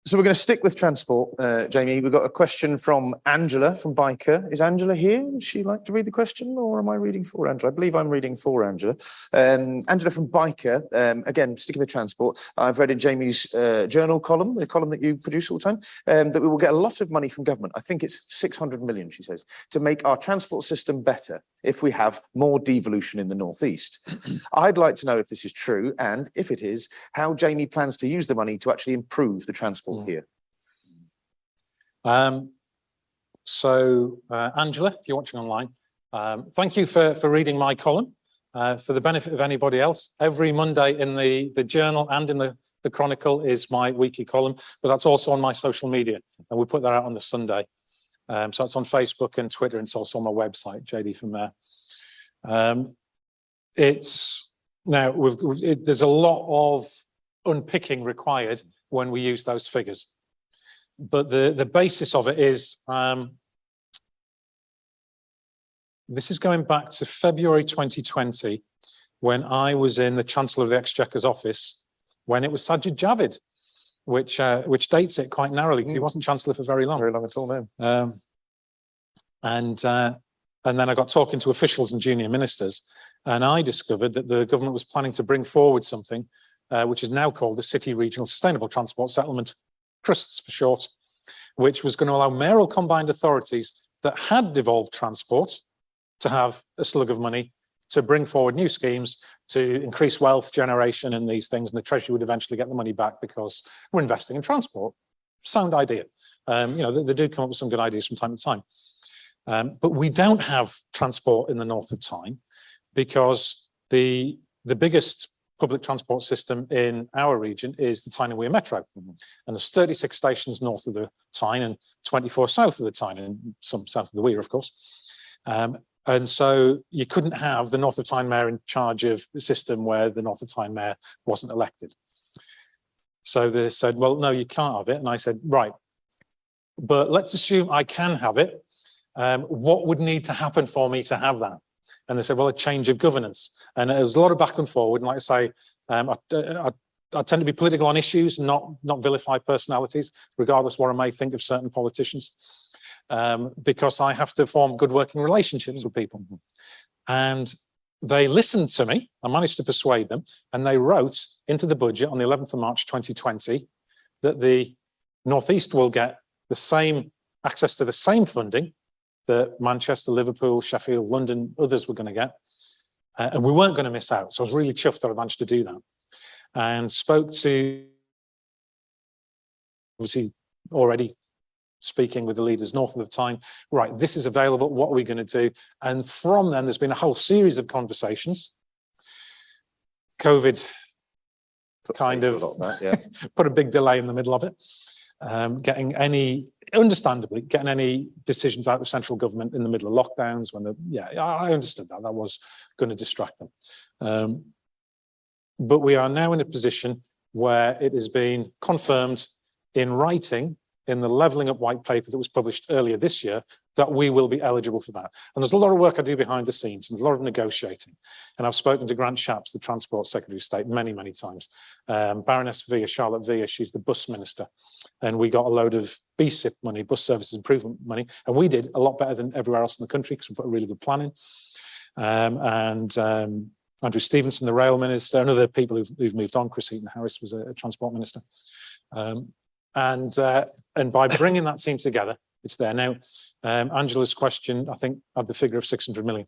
So we're going to stick with transport, Jamie. We've got a question from Angela from Biker. Is Angela here? Would she like to read the question, or am I reading for Angela? I believe I'm reading for Angela. Angela from Biker, again, sticking with transport. I've read in Jamie's journal column, the column that you produce all the time, that we will get a lot of money from government. I think it's 600 million, she says, to make our transport system better if we have more devolution in the northeast. I'd like to know if this is true, and if it is, how Jamie plans to use the money to actually improve the transport here. Angela, if you're watching online, thank you for reading my column. For the benefit of anybody else, every Monday in the journal and in the Chronicle is my weekly column, but that's also on my social media, and we put that out on the Sunday. So it's on Facebook and Twitter, and it's also on my website, JD from there. There's a lot of unpicking required when we use those figures, but the basis of it is this is going back to February 2020, when I was in the Chancellor of the Exchequer's office when it was Sajid Javid, which dates it quite narrowly because he wasn't Chancellor for very long. Very long at all, no. And then I got talking to officials and junior ministers, and I discovered that the government was planning to bring forward something which is now called the City Regional Sustainable Transport Settlement, CRUSTS for short, which was going to allow mayoral combined authorities that had devolved transport to have a slug of money to bring forward new schemes to increase wealth generation and these things, and the Treasury would eventually get the money back because we're investing in transport. Sound idea. They do come up with some good ideas from time to time. But we don't have transport in the north of Tyne because the biggest public transport system in our region is the Tyne and Wear Metro. And there's 36 stations north of the Tyne and 24 south of the Tyne, and some south of the Wear, of course. And so you couldn't have the North of Tyne mayor in charge of the system where the North of Tyne mayor wasn't elected. So they said, well, no, you can't have it. And I said, right, but let's assume I can have it. What would need to happen for me to have that? And they said, well, a change of governance. And there was a lot of back and forward. And like I say, I tend to be political on issues, not vilify personalities, regardless of what I may think of certain politicians, because I have to form good working relationships with people. And they listened to me. I managed to persuade them. And they wrote into the budget on the 11th of March 2020 that the Northeast will get the same access to the same funding that Manchester, Liverpool, Sheffield, London, others were going to get. And we weren't going to miss out. So I was really chuffed that I managed to do that. And spoke to, obviously, already speaking with the leaders north of the Tyne, right, this is available, what are we going to do? And from then, there's been a whole series of conversations. COVID kind of put a big delay in the middle of it. Understandably, getting any decisions out of central government in the middle of lockdowns I understood that was going to distract them. But we are now in a position where it has been confirmed in writing in the Levelling Up white paper that was published earlier this year that we will be eligible for that. And there's a lot of work I do behind the scenes and a lot of negotiating. And I've spoken to Grant Shapps, the Transport Secretary of State, many, many times. Baroness Villa, Charlotte Villa, she's the bus minister. And we got a load of BSIP money, bus services improvement money. And we did a lot better than everywhere else in the country because we put a really good plan in. Andrew Stevenson, the rail minister, and other people who've moved on. Chris Heaton-Harris was a transport minister. And by bringing that team together, it's there. Now, Angela's question, I think, had the figure of 600 million.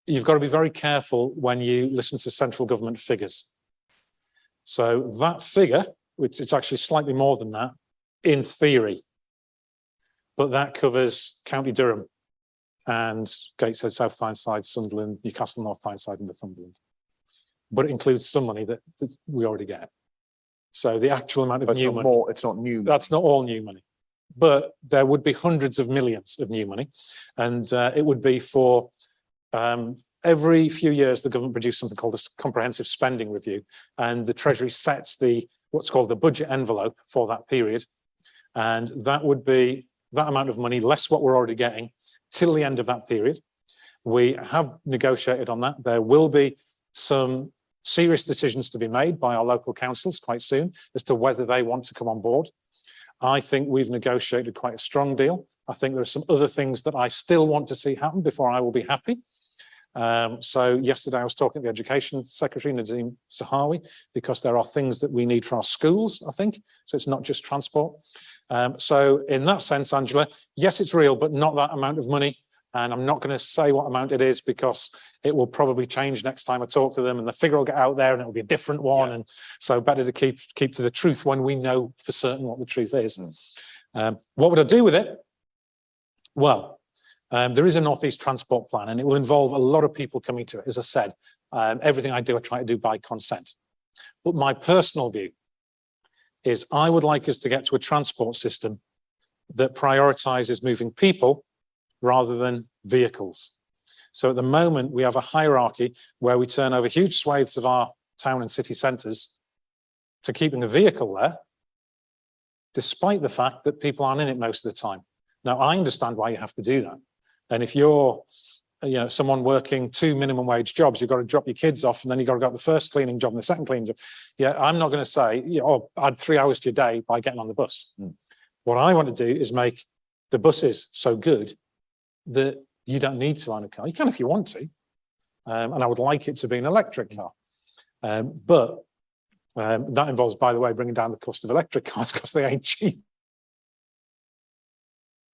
You've got to be very careful when you listen to central government figures. So that figure, which it's actually slightly more than that, in theory, but that covers County Durham and Gateshead, South Tyneside, Sunderland, Newcastle, North Tyneside, and Northumberland. But it includes some money that we already get. So the actual amount of new money. It's not new. That's not all new money. But there would be hundreds of millions of new money. And it would be for every few years, the government produces something called a comprehensive spending review. And the Treasury sets what's called the budget envelope for that period. And that would be that amount of money, less what we're already getting, till the end of that period. We have negotiated on that. There will be some serious decisions to be made by our local councils quite soon as to whether they want to come on board. I think we've negotiated quite a strong deal. I think there are some other things that I still want to see happen before I will be happy. So yesterday I was talking to the Education Secretary, Nazim Sahawi, because there are things that we need for our schools, I think. So it's not just transport. So in that sense, Angela, yes, it's real, but not that amount of money. And I'm not going to say what amount it is because it will probably change next time I talk to them, and the figure will get out there and it'll be a different one. Yeah. And so better to keep to the truth when we know for certain what the truth is. What would I do with it? Well, there is a North East Transport Plan, and it will involve a lot of people coming to it. As I said, everything I do, I try to do by consent. But my personal view is I would like us to get to a transport system that prioritises moving people rather than vehicles. So at the moment, we have a hierarchy where we turn over huge swathes of our town and city centres to keeping a vehicle there, despite the fact that people aren't in it most of the time. Now, I understand why you have to do that. And if you're someone working 2 minimum wage jobs, you've got to drop your kids off, and then you've got to go to the first cleaning job and the second cleaning job. Yeah, I'm not going to say, add 3 hours to your day by getting on the bus. What I want to do is make the buses so good that you don't need to own a car. You can if you want to. And I would like it to be an electric car. But that involves, by the way, bringing down the cost of electric cars because they ain't cheap.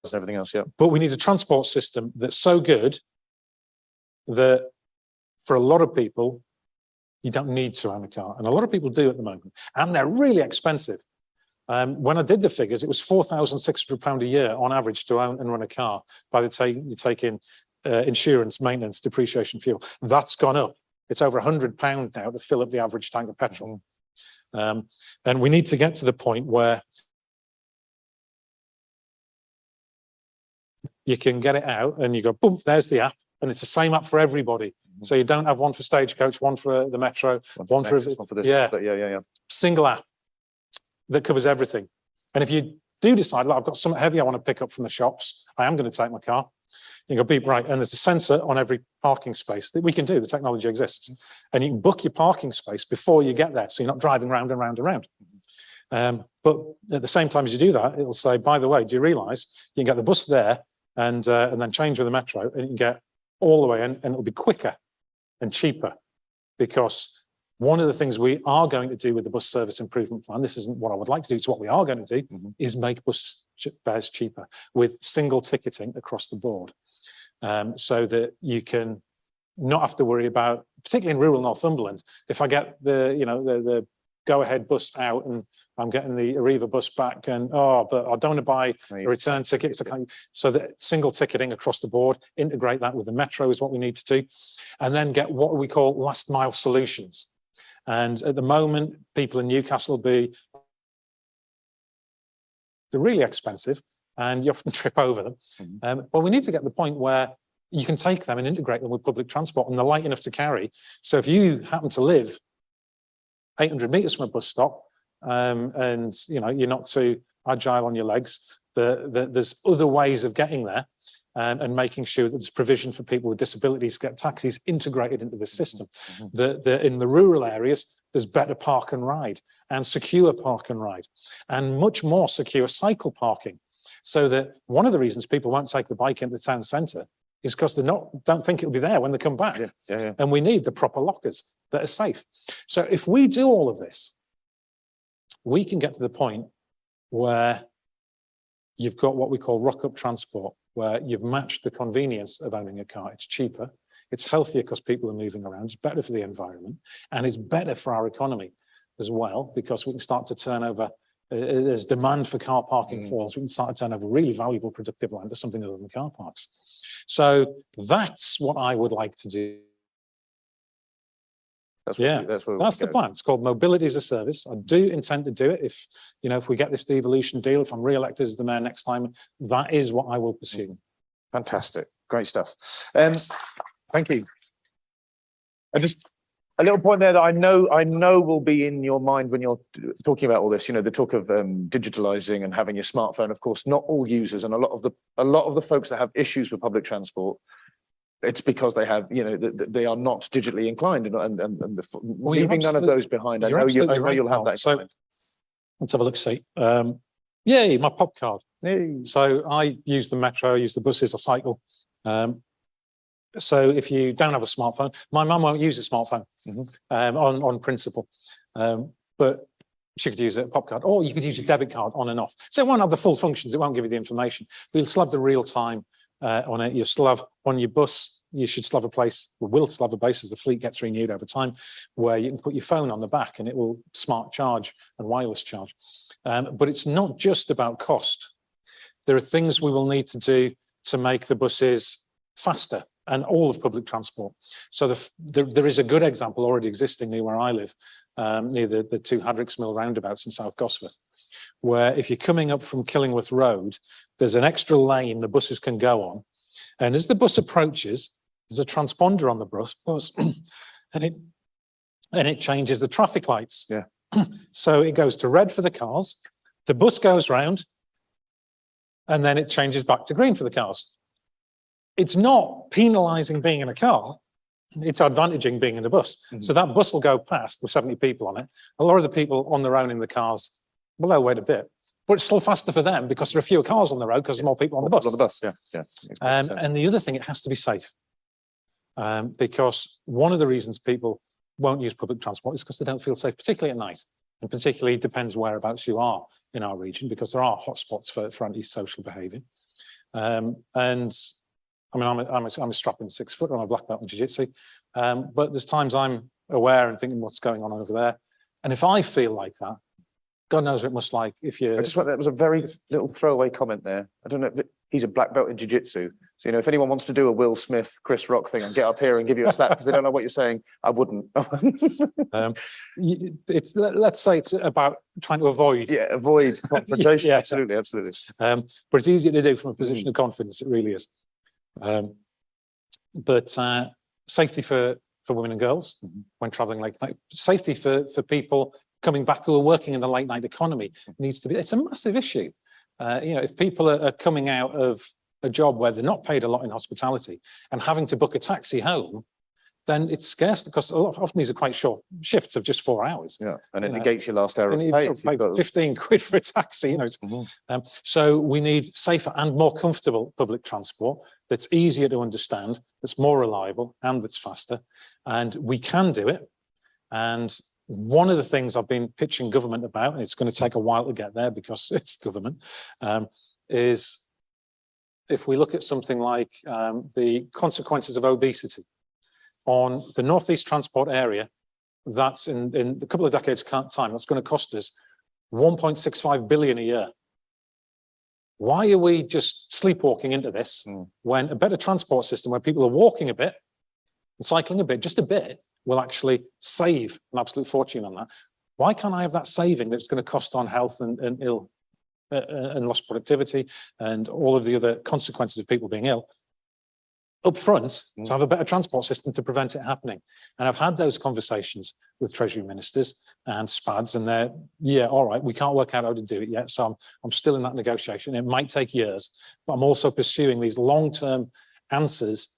And everything else, yeah. But we need a transport system that's so good that for a lot of people, you don't need to own a car. And a lot of people do at the moment. And they're really expensive. When I did the figures, it was £4,600 a year on average to own and run a car by the time you take in insurance, maintenance, depreciation, fuel. That's gone up. It's over £100 now to fill up the average tank of petrol. And we need to get to the point where you can get it out and you go, boom, there's the app. And it's the same app for everybody. So you don't have one for Stagecoach, one for the Metro, one for this. Yeah. Single app that covers everything. And if you do decide, look, I've got something heavy I want to pick up from the shops, I am going to take my car. You go, beep, right. And there's a sensor on every parking space that we can do. The technology exists. And you can book your parking space before you get there. So you're not driving round and round and round. But at the same time as you do that, it'll say, by the way, do you realise you can get the bus there and then change with the Metro, and you can get all the way in, and it'll be quicker and cheaper, because one of the things we are going to do with the bus service improvement plan, this isn't what I would like to do, it's what we are going to do, is make bus fares cheaper with single ticketing across the board, so that you can not have to worry about, particularly in rural Northumberland, if I get the go-ahead bus out and I'm getting the Arriva bus back, and but I don't want to buy a return ticket. So that single ticketing across the board, integrate that with the Metro is what we need to do, and then get what we call last mile solutions. And at the moment, people in Newcastle they're really expensive and you often trip over them. But we need to get to the point where you can take them and integrate them with public transport, and they're light enough to carry. So if you happen to live 800 metres from a bus stop, and you're not too agile on your legs, there's other ways of getting there, and making sure that there's provision for people with disabilities to get taxis integrated into the system. In the rural areas, there's better park and ride and secure park and ride and much more secure cycle parking. So that one of the reasons people won't take the bike into the town centre is because they don't think it'll be there when they come back. Yeah. And we need the proper lockers that are safe. So if we do all of this, we can get to the point where you've got what we call rock-up transport, where you've matched the convenience of owning a car. It's cheaper, it's healthier because people are moving around, it's better for the environment, and it's better for our economy as well, because we can start to turn over, as demand for car parking falls, we can start to turn over really valuable productive land to something other than car parks. So that's what I would like to do. That's the plan. It's called Mobility as a Service. I do intend to do it if we get this devolution deal, if I'm re-elected as the mayor next time, that is what I will pursue. Fantastic. Great stuff. Thank you. And just a little point there that I know will be in your mind when you're talking about all this, the talk of digitalizing and having your smartphone. Of course, not all users, and a lot of the folks that have issues with public transport It's because they have, they are not digitally inclined and leaving none of those behind. I know you'll have that. So let's have a look. See, yay, my pop card. Hey. So I use the metro, I use the buses, I cycle. So if you don't have a smartphone, my mum won't use a smartphone on principle, but she could use a pop card, or you could use your debit card on and off. So it won't have the full functions, it won't give you the information, but you'll still have the real time on it. You'll still have on your bus, you should still have a place, or will still have a base as the fleet gets renewed over time, where you can put your phone on the back and it will smart charge and wireless charge. But it's not just about cost. There are things we will need to do to make the buses faster and all of public transport. So there is a good example already existing near where I live, near the two Hadricks Mill roundabouts in South Gosforth, where if you're coming up from Killingworth Road, there's an extra lane the buses can go on. And as the bus approaches, there's a transponder on the bus and it changes the traffic lights. Yeah. So it goes to red for the cars, the bus goes round, and then it changes back to green for the cars. It's not penalising being in a car, it's advantaging being in a bus. So that bus will go past with 70 people on it. A lot of the people on their own in the cars, well, they'll wait a bit, but it's still faster for them because there are fewer cars on the road because there's more people on the bus. On the bus, yeah. And the other thing, it has to be safe. Because one of the reasons people won't use public transport is because they don't feel safe, particularly at night. And particularly it depends whereabouts you are in our region, because there are hotspots for antisocial behaviour. And I mean, I'm a strapping 6 foot, I'm a black belt in jiu-jitsu. But there's times I'm aware and thinking what's going on over there. And if I feel like that, God knows what it must like if you... that was a very little throwaway comment there. I don't know, he's a black belt in jiu-jitsu. So, if anyone wants to do a Will Smith, Chris Rock thing and get up here and give you a slap because they don't know what you're saying, I wouldn't. Let's say it's about trying to avoid... Yeah, avoid confrontation. Yeah, absolutely. But it's easier to do from a position of confidence, it really is. But safety for women and girls when travelling late night, safety for people coming back who are working in the late night economy needs to be, it's a massive issue. If people are coming out of a job where they're not paid a lot in hospitality and having to book a taxi home, then it's scarce because often these are quite short shifts of just 4 hours. Yeah, and it negates your last hour of pay. Like 15 quid for a taxi, So we need safer and more comfortable public transport that's easier to understand, that's more reliable and that's faster. And we can do it. And one of the things I've been pitching government about, and it's going to take a while to get there because it's government, is if we look at something like the consequences of obesity on the Northeast transport area, that's in a couple of decades time, that's going to cost us 1.65 billion a year. Why are we just sleepwalking into this when a better transport system where people are walking a bit and cycling a bit, just a bit, will actually save an absolute fortune on that? Why can't I have that saving that's going to cost on health and lost productivity and all of the other consequences of people being ill up front to have a better transport system to prevent it happening? And I've had those conversations with Treasury ministers and SPADs, and they're, yeah, all right, we can't work out how to do it yet. So I'm still in that negotiation. It might take years, but I'm also pursuing these long-term answers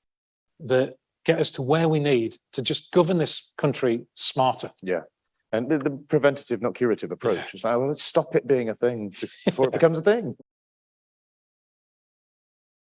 that get us to where we need to just govern this country smarter. Yeah. And the preventative, not curative approach is like, well, let's stop it being a thing before it becomes a thing.